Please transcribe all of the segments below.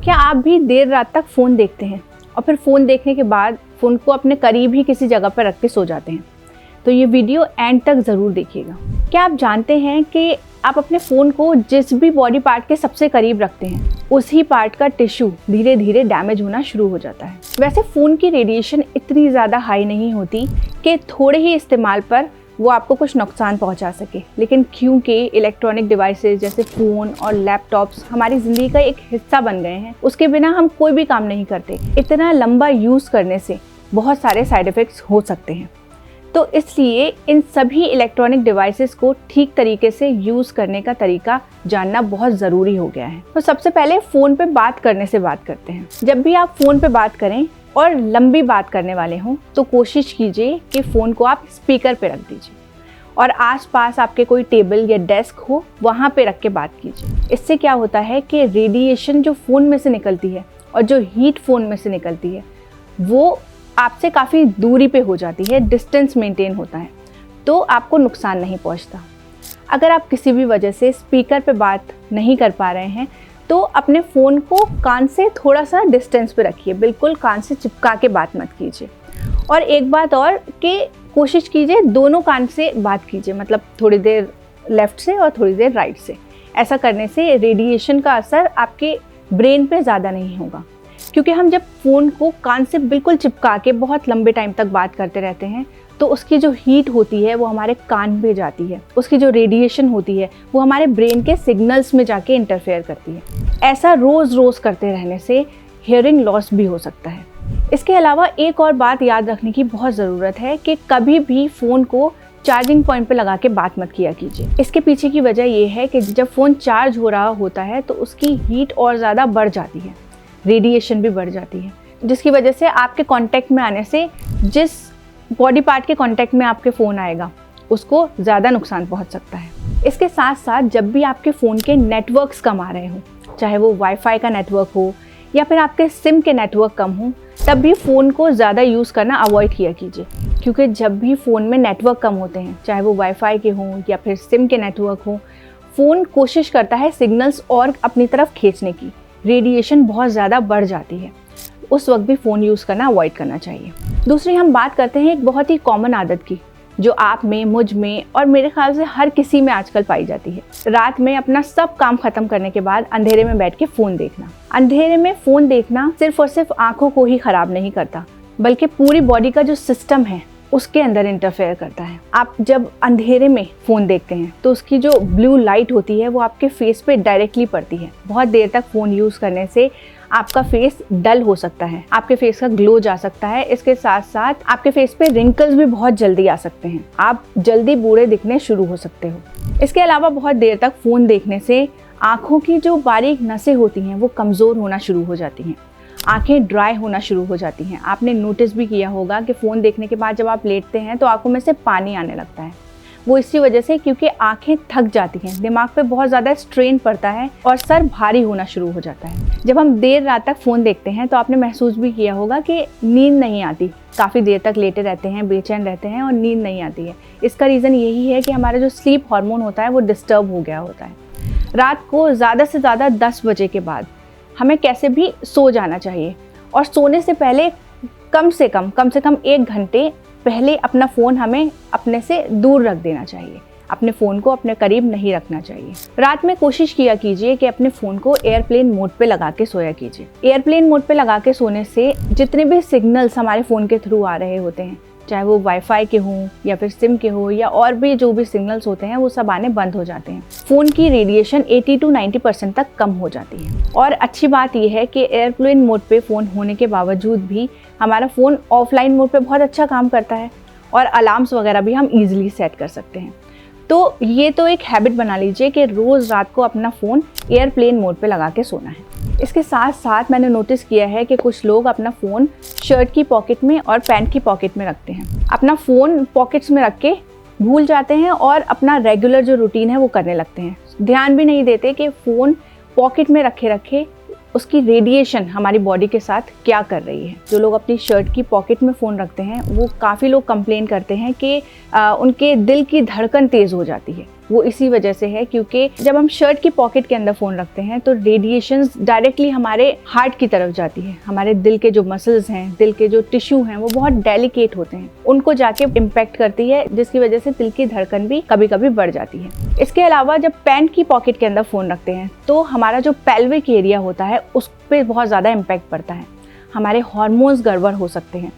क्या आप भी देर रात तक फ़ोन देखते हैं और फिर फ़ोन देखने के बाद फ़ोन को अपने करीब ही किसी जगह पर रख के सो जाते हैं? तो ये वीडियो एंड तक ज़रूर देखिएगा। क्या आप जानते हैं कि आप अपने फ़ोन को जिस भी बॉडी पार्ट के सबसे करीब रखते हैं उसी पार्ट का टिश्यू धीरे धीरे डैमेज होना शुरू हो जाता है। वैसे फ़ोन की रेडिएशन इतनी ज़्यादा हाई नहीं होती कि थोड़े ही इस्तेमाल पर वो आपको कुछ नुकसान पहुंचा सके, लेकिन क्योंकि इलेक्ट्रॉनिक डिवाइसेस जैसे फ़ोन और लैपटॉप्स हमारी ज़िंदगी का एक हिस्सा बन गए हैं, उसके बिना हम कोई भी काम नहीं करते। इतना लंबा यूज़ करने से बहुत सारे साइड इफ़ेक्ट्स हो सकते हैं। तो इसलिए इन सभी इलेक्ट्रॉनिक डिवाइसेस को ठीक तरीके से यूज़ करने का तरीका जानना बहुत ज़रूरी हो गया है। तो सबसे पहले फ़ोन पे बात करने से बात करते हैं। जब भी आप फ़ोन पे बात करें और लंबी बात करने वाले हों तो कोशिश कीजिए कि फ़ोन को आप स्पीकर पे रख दीजिए और आसपास आपके कोई टेबल या डेस्क हो वहाँ पे रख के बात कीजिए। इससे क्या होता है कि रेडिएशन जो फ़ोन में से निकलती है और जो हीट फ़ोन में से निकलती है वो आपसे काफ़ी दूरी पे हो जाती है, डिस्टेंस मेंटेन होता है, तो आपको नुकसान नहीं पहुंचता। अगर आप किसी भी वजह से स्पीकर पे बात नहीं कर पा रहे हैं तो अपने फ़ोन को कान से थोड़ा सा डिस्टेंस पे रखिए, बिल्कुल कान से चिपका के बात मत कीजिए। और एक बात और कि कोशिश कीजिए दोनों कान से बात कीजिए, मतलब थोड़ी देर लेफ़्ट से और थोड़ी देर राइट से। ऐसा करने से रेडिएशन का असर आपके ब्रेन पे ज़्यादा नहीं होगा, क्योंकि हम जब फ़ोन को कान से बिल्कुल चिपका के बहुत लंबे टाइम तक बात करते रहते हैं तो उसकी जो हीट होती है वो हमारे कान में जाती है, उसकी जो रेडिएशन होती है वो हमारे ब्रेन के सिग्नल्स में जाके इंटरफेयर करती है। ऐसा रोज़ रोज़ करते रहने से हियरिंग लॉस भी हो सकता है। इसके अलावा एक और बात याद रखने की बहुत ज़रूरत है कि कभी भी फ़ोन को चार्जिंग पॉइंट पे लगा के बात मत किया कीजिए। इसके पीछे की वजह ये है कि जब फ़ोन चार्ज हो रहा होता है तो उसकी हीट और ज़्यादा बढ़ जाती है, रेडिएशन भी बढ़ जाती है, जिसकी वजह से आपके कांटेक्ट में आने से जिस बॉडी पार्ट के कांटेक्ट में आपके फ़ोन आएगा उसको ज़्यादा नुकसान पहुंच सकता है। इसके साथ साथ जब भी आपके फ़ोन के नेटवर्क्स कम आ रहे हों, चाहे वो वाईफाई का नेटवर्क हो या फिर आपके सिम के नेटवर्क कम हों, तब भी फ़ोन को ज़्यादा यूज़ करना अवॉइड किया कीजिए। क्योंकि जब भी फ़ोन में नेटवर्क कम होते हैं, चाहे वो वाईफाई के हों या फिर सिम के नेटवर्क हों, फ़ोन कोशिश करता है सिग्नल्स और अपनी तरफ खींचने की, रेडिएशन बहुत ज़्यादा बढ़ जाती है। उस वक्त भी फ़ोन यूज़ करना अवॉइड करना चाहिए। दूसरी हम बात करते हैं एक बहुत ही कॉमन आदत की, जो आप में, मुझ में और मेरे ख्याल से हर किसी में आजकल पाई जाती है। रात में अपना सब काम ख़त्म करने के बाद अंधेरे में बैठ के फ़ोन देखना। अंधेरे में फ़ोन देखना सिर्फ और सिर्फ आँखों को ही ख़राब नहीं करता, बल्कि पूरी बॉडी का जो सिस्टम है उसके अंदर इंटरफेयर करता है। आप जब अंधेरे में फ़ोन देखते हैं तो उसकी जो ब्लू लाइट होती है वो आपके फेस पे डायरेक्टली पड़ती है। बहुत देर तक फ़ोन यूज़ करने से आपका फेस डल हो सकता है, आपके फेस का ग्लो जा सकता है। इसके साथ साथ आपके फेस पे रिंकल्स भी बहुत जल्दी आ सकते हैं, आप जल्दी बूढ़े दिखने शुरू हो सकते हो। इसके अलावा बहुत देर तक फ़ोन देखने से आँखों की जो बारीक नसें होती हैं वो कमज़ोर होना शुरू हो जाती हैं, आंखें ड्राई होना शुरू हो जाती हैं। आपने नोटिस भी किया होगा कि फ़ोन देखने के बाद जब आप लेटते हैं तो आंखों में से पानी आने लगता है। वो इसी वजह से क्योंकि आंखें थक जाती हैं, दिमाग पे बहुत ज़्यादा स्ट्रेन पड़ता है और सर भारी होना शुरू हो जाता है। जब हम देर रात तक फ़ोन देखते हैं तो आपने महसूस भी किया होगा कि नींद नहीं आती, काफ़ी देर तक लेटे रहते हैं, बेचैन रहते हैं और नींद नहीं आती है। इसका रीज़न यही है कि हमारा जो स्लीप हार्मोन होता है वो डिस्टर्ब हो गया होता है। रात को ज़्यादा से ज़्यादा 10 बजे के बाद हमें कैसे भी सो जाना चाहिए और सोने से पहले कम से कम 1 घंटे पहले अपना फ़ोन हमें अपने से दूर रख देना चाहिए। अपने फ़ोन को अपने करीब नहीं रखना चाहिए। रात में कोशिश किया कीजिए कि अपने फ़ोन को एयरप्लेन मोड पे लगा के सोया कीजिए। एयरप्लेन मोड पे लगा के सोने से जितने भी सिग्नल्स हमारे फ़ोन के थ्रू आ रहे होते हैं, चाहे वो वाईफाई के हों या फिर सिम के हो या और भी जो भी सिग्नल्स होते हैं, वो सब आने बंद हो जाते हैं। फ़ोन की रेडिएशन 80 to 90% तक कम हो जाती है। और अच्छी बात यह है कि एयरप्लेन मोड पे फ़ोन होने के बावजूद भी हमारा फ़ोन ऑफलाइन मोड पे बहुत अच्छा काम करता है और अलार्म्स वगैरह भी हम ईजिली सेट कर सकते हैं। तो ये तो एक हैबिट बना लीजिए कि रोज़ रात को अपना फ़ोन एयरप्लेन मोड पे लगा के सोना है। इसके साथ साथ मैंने नोटिस किया है कि कुछ लोग अपना फ़ोन शर्ट की पॉकेट में और पैंट की पॉकेट में रखते हैं। अपना फ़ोन पॉकेट्स में रख के भूल जाते हैं और अपना रेगुलर जो रूटीन है वो करने लगते हैं। ध्यान भी नहीं देते कि फ़ोन पॉकेट में रखे उसकी रेडिएशन हमारी बॉडी के साथ क्या कर रही है। जो लोग अपनी शर्ट की पॉकेट में फ़ोन रखते हैं वो काफ़ी लोग कंप्लेन करते हैं कि उनके दिल की धड़कन तेज़ हो जाती है। वो इसी वजह से है क्योंकि जब हम शर्ट की पॉकेट के अंदर फ़ोन रखते हैं तो रेडिएशंस डायरेक्टली हमारे हार्ट की तरफ जाती है। हमारे दिल के जो मसल्स हैं, दिल के जो टिश्यू हैं, वो बहुत डेलिकेट होते हैं, उनको जाके इम्पैक्ट करती है, जिसकी वजह से दिल की धड़कन भी कभी कभी बढ़ जाती है। इसके अलावा जब पैंट की पॉकेट के अंदर फ़ोन रखते हैं तो हमारा जो पेल्विक एरिया होता है उस पर बहुत ज़्यादा इम्पैक्ट पड़ता है। हमारे हार्मोन्स गड़बड़ हो सकते हैं।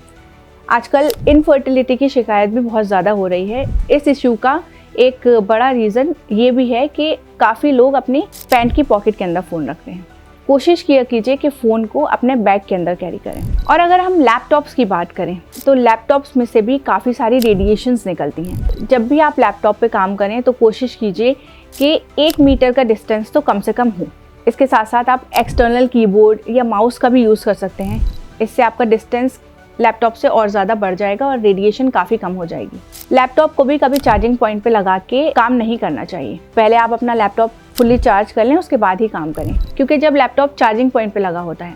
आजकल इनफर्टिलिटी की शिकायत भी बहुत ज़्यादा हो रही है। इस इशू का एक बड़ा रीज़न ये भी है कि काफ़ी लोग अपनी पैंट की पॉकेट के अंदर फ़ोन रखते हैं। कोशिश किया कीजिए कि फ़ोन को अपने बैग के अंदर कैरी करें। और अगर हम लैपटॉप्स की बात करें तो लैपटॉप्स में से भी काफ़ी सारी रेडिएशंस निकलती हैं। जब भी आप लैपटॉप पे काम करें तो कोशिश कीजिए कि 1 मीटर का डिस्टेंस तो कम से कम हो। इसके साथ साथ आप एक्सटर्नल कीबोर्ड या माउस का भी यूज़ कर सकते हैं। इससे आपका डिस्टेंस लैपटॉप से और ज़्यादा बढ़ जाएगा और रेडिएशन काफ़ी कम हो जाएगी। लैपटॉप को भी कभी चार्जिंग पॉइंट पे लगा के काम नहीं करना चाहिए। पहले आप अपना लैपटॉप फुल्ली चार्ज कर लें, उसके बाद ही काम करें, क्योंकि जब लैपटॉप चार्जिंग पॉइंट पे लगा होता है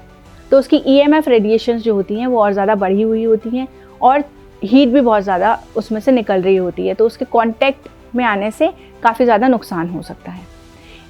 तो उसकी EMF रेडिएशंस जो होती हैं वो और ज़्यादा बढ़ी हुई होती हैं और हीट भी बहुत ज़्यादा उसमें से निकल रही होती है, तो उसके कॉन्टैक्ट में आने से काफ़ी ज़्यादा नुकसान हो सकता है।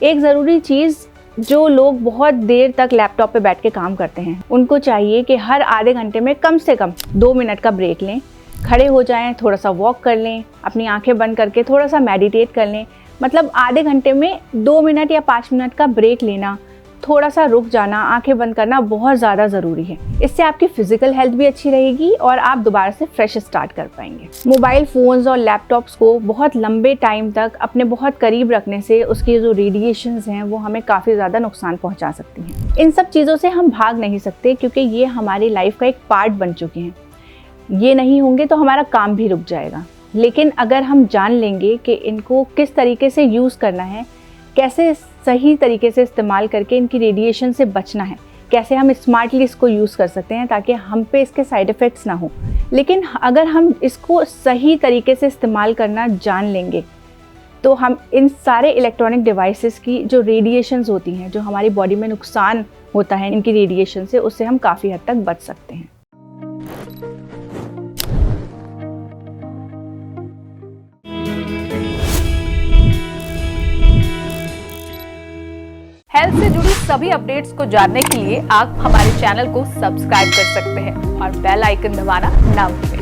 एक ज़रूरी चीज़, जो लोग बहुत देर तक लैपटॉप पे बैठ के काम करते हैं उनको चाहिए कि हर आधे घंटे में कम से कम 2 मिनट का ब्रेक लें, खड़े हो जाएं, थोड़ा सा वॉक कर लें, अपनी आंखें बंद करके थोड़ा सा मेडिटेट कर लें। मतलब आधे घंटे में 2 मिनट या 5 मिनट का ब्रेक लेना, थोड़ा सा रुक जाना, आंखें बंद करना बहुत ज़्यादा ज़रूरी है। इससे आपकी फिजिकल हेल्थ भी अच्छी रहेगी और आप दोबारा से फ्रेश स्टार्ट कर पाएंगे। मोबाइल फ़ोन्स और लैपटॉप्स को बहुत लंबे टाइम तक अपने बहुत करीब रखने से उसकी जो रेडिएशंस हैं वो हमें काफ़ी ज़्यादा नुकसान पहुंचा सकती हैं। इन सब चीज़ों से हम भाग नहीं सकते क्योंकि ये हमारी लाइफ का एक पार्ट बन चुके हैं। ये नहीं होंगे तो हमारा काम भी रुक जाएगा। लेकिन अगर हम जान लेंगे कि इनको किस तरीके से यूज़ करना है, कैसे सही तरीके से इस्तेमाल करके इनकी रेडिएशन से बचना है, कैसे हम स्मार्टली इसको यूज़ कर सकते हैं ताकि हम पे इसके साइड इफ़ेक्ट्स ना हो। लेकिन अगर हम इसको सही तरीके से इस्तेमाल करना जान लेंगे तो हम इन सारे इलेक्ट्रॉनिक डिवाइसेस की जो रेडिएशंस होती हैं, जो हमारी बॉडी में नुकसान होता है इनकी रेडिएशन से, उससे हम काफ़ी हद तक बच सकते हैं। हेल्थ से जुड़ी सभी अपडेट्स को जानने के लिए आप हमारे चैनल को सब्सक्राइब कर सकते हैं और बेल आइकन दबाना ना भूलें।